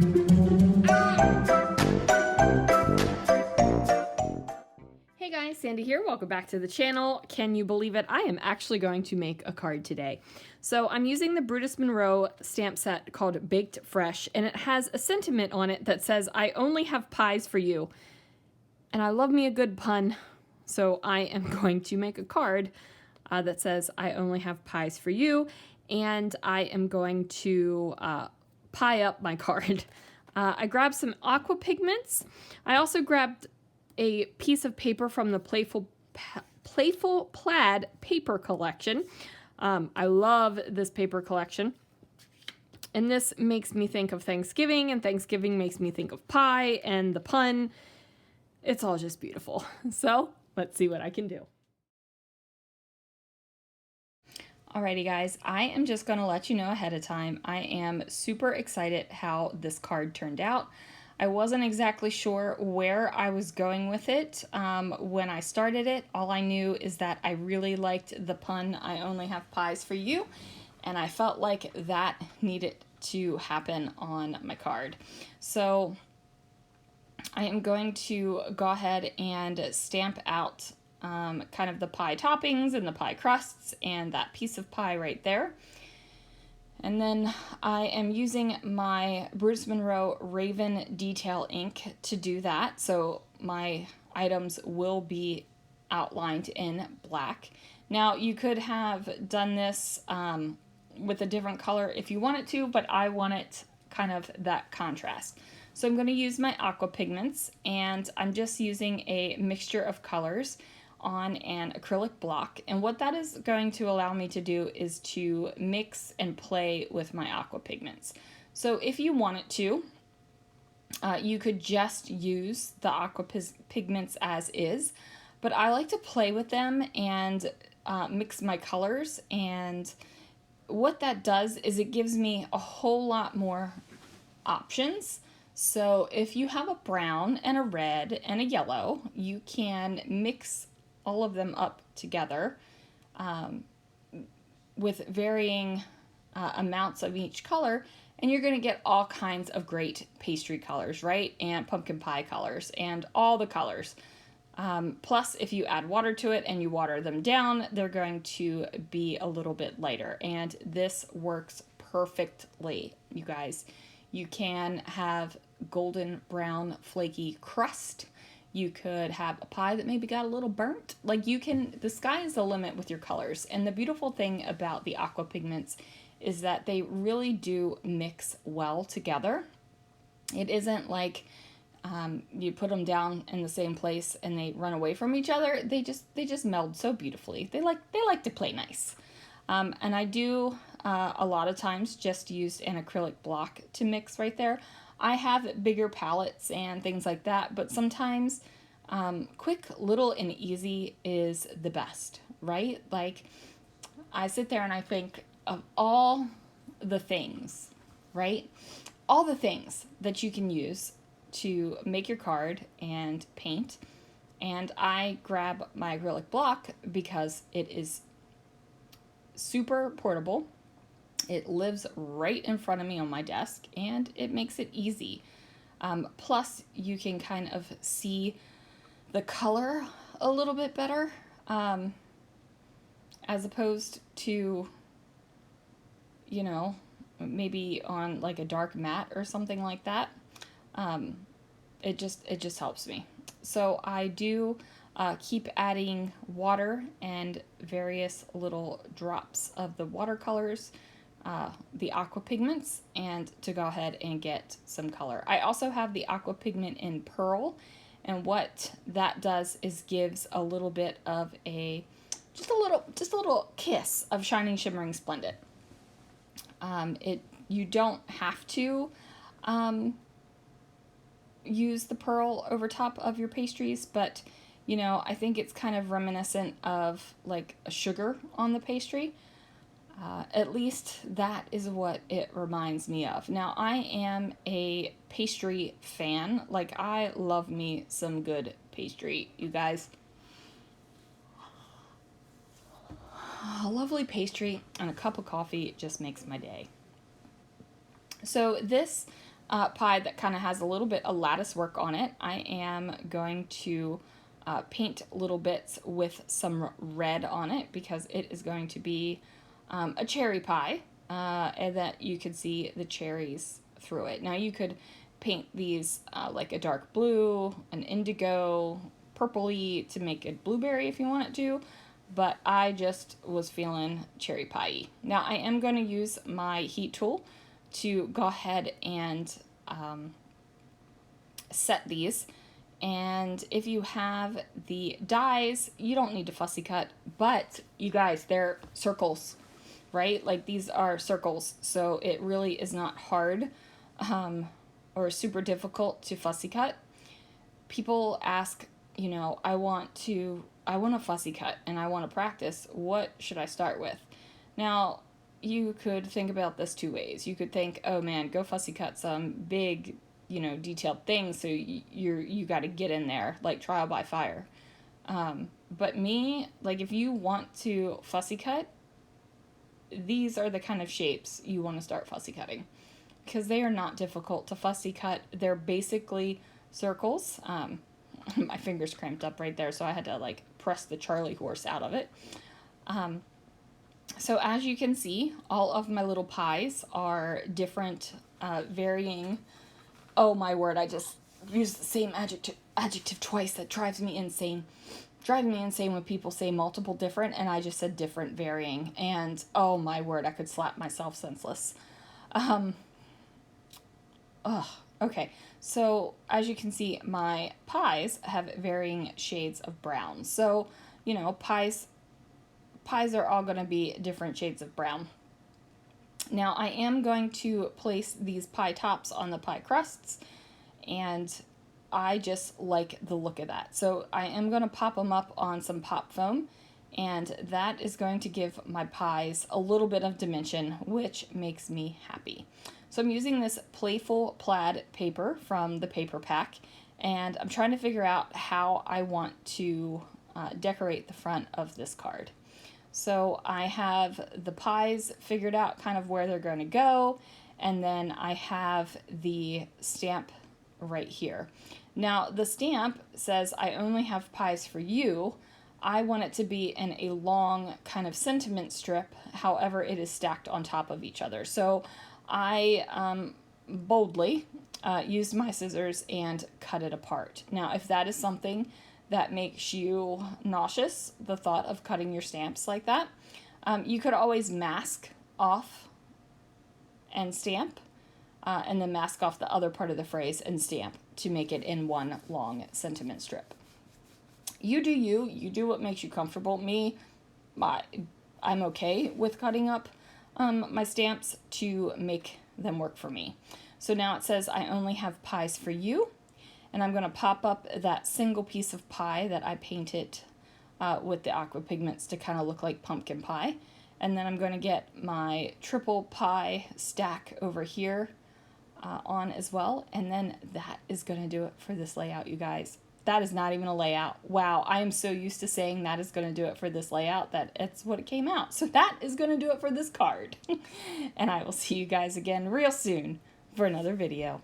Hey guys, Sandy here. Welcome back to the channel. Can you believe it? I am actually going to make a card today. So I'm using the Brutus Monroe stamp set called Baked Fresh, and it has a sentiment on it that says, "I only have pies for you." And I love me a good pun, so I am going to make a card that says, "I only have pies for you," and I am going to pie up my card. I grabbed some Aqua Pigments. I also grabbed a piece of paper from the Playful Plaid paper collection. I love this paper collection. And this makes me think of Thanksgiving, and Thanksgiving makes me think of pie, and the pun. It's all just beautiful. So let's see what I can do. Alrighty guys, I am just going to let you know ahead of time, I am super excited how this card turned out. I wasn't exactly sure where I was going with it when I started it. All I knew is that I really liked the pun, "I only have pies for you," and I felt like that needed to happen on my card. So I am going to go ahead and stamp out kind of the pie toppings and the pie crusts and that piece of pie right there. And then I am using my Brutus Monroe Raven Detail ink to do that. So my items will be outlined in black. Now you could have done this with a different color if you wanted to, but I want it kind of that contrast. So I'm going to use my Aqua Pigments, and I'm just using a mixture of colors on an acrylic block, and what that is going to allow me to do is to mix and play with my Aqua Pigments. So if you wanted to, you could just use the Aqua Pigments as is, but I like to play with them and mix my colors, and what that does is it gives me a whole lot more options. So if you have a brown and a red and a yellow, you can mix all of them up together with varying amounts of each color, and you're going to get all kinds of great pastry colors, right? And pumpkin pie colors and all the colors. Plus, if you add water to it and you water them down, they're going to be a little bit lighter, and this works perfectly, you guys. You can have golden brown flaky crust. You could have a pie that maybe got a little burnt. Like, you can, the sky is the limit with your colors. And the beautiful thing about the Aqua Pigments is that they really do mix well together. It isn't like you put them down in the same place and they run away from each other. They just meld so beautifully. They like to play nice. And I do a lot of times just use an acrylic block to mix right there. I have bigger palettes and things like that, but sometimes quick, little, and easy is the best, right? Like, I sit there and I think of all the things, right? All the things that you can use to make your card and paint, and I grab my acrylic block because it is super portable. It lives right in front of me on my desk, and it makes it easy. Plus, you can kind of see the color a little bit better, as opposed to, you know, maybe on like a dark matte or something like that. It just helps me. So I do keep adding water and various little drops of the watercolors, the Aqua Pigments, and to go ahead and get some color. I also have the Aqua Pigment in Pearl, and what that does is gives a little bit of just a little kiss of Shining, Shimmering, Splendid. You don't have to use the pearl over top of your pastries, but you know, I think it's kind of reminiscent of like a sugar on the pastry. At least that is what it reminds me of. Now, I am a pastry fan. Like, I love me some good pastry, you guys. A lovely pastry and a cup of coffee just makes my day. So this pie that kind of has a little bit of lattice work on it, I am going to paint little bits with some red on it because it is going to be a cherry pie, and that you could see the cherries through it. Now you could paint these like a dark blue, an indigo, purpley to make it blueberry if you wanted to, but I just was feeling cherry pie-y. Now I am going to use my heat tool to go ahead and set these. And if you have the dies, you don't need to fussy cut, but you guys, they're circles, right? Like these are circles, so it really is not hard or super difficult to fussy cut. People ask, you know, I want to fussy cut and I want to practice. What should I start with? Now, you could think about this two ways. You could think, oh man, go fussy cut some big, you know, detailed things, so you got to get in there, like trial by fire. But me, like if you want to fussy cut, these are the kind of shapes you want to start fussy cutting, because they are not difficult to fussy cut. They're basically circles. My fingers cramped up right there, so I had to like press the Charlie horse out of it. So as you can see, all of my little pies are different, varying. Oh my word, I just used the same adjective twice. That drives me insane. Drives me insane when people say multiple different, and I just said different, varying. And oh my word, I could slap myself senseless. Okay, so as you can see, my pies have varying shades of brown. So, you know, pies are all going to be different shades of brown. Now I am going to place these pie tops on the pie crusts, and I just like the look of that. So I am going to pop them up on some pop foam, and that is going to give my pies a little bit of dimension, which makes me happy. So I'm using this Playful Plaid paper from the paper pack, and I'm trying to figure out how I want to decorate the front of this card. So I have the pies figured out kind of where they're going to go, and then I have the stamp right here. Now the stamp says I only have pies for you. I want it to be in a long kind of sentiment strip, however it is stacked on top of each other. So I boldly used my scissors and cut it apart. Now if that is something that makes you nauseous, the thought of cutting your stamps like that, you could always mask off and stamp, and then mask off the other part of the phrase and stamp to make it in one long sentiment strip. You do you, you do what makes you comfortable. Me, I'm okay with cutting up my stamps to make them work for me. So now it says I only have pies for you. And I'm going to pop up that single piece of pie that I painted with the Aqua Pigments to kind of look like pumpkin pie. And then I'm going to get my triple pie stack over here on as well. And then that is going to do it for this layout, you guys. That is not even a layout. Wow, I am so used to saying that is going to do it for this layout that it's what it came out. So that is going to do it for this card. And I will see you guys again real soon for another video.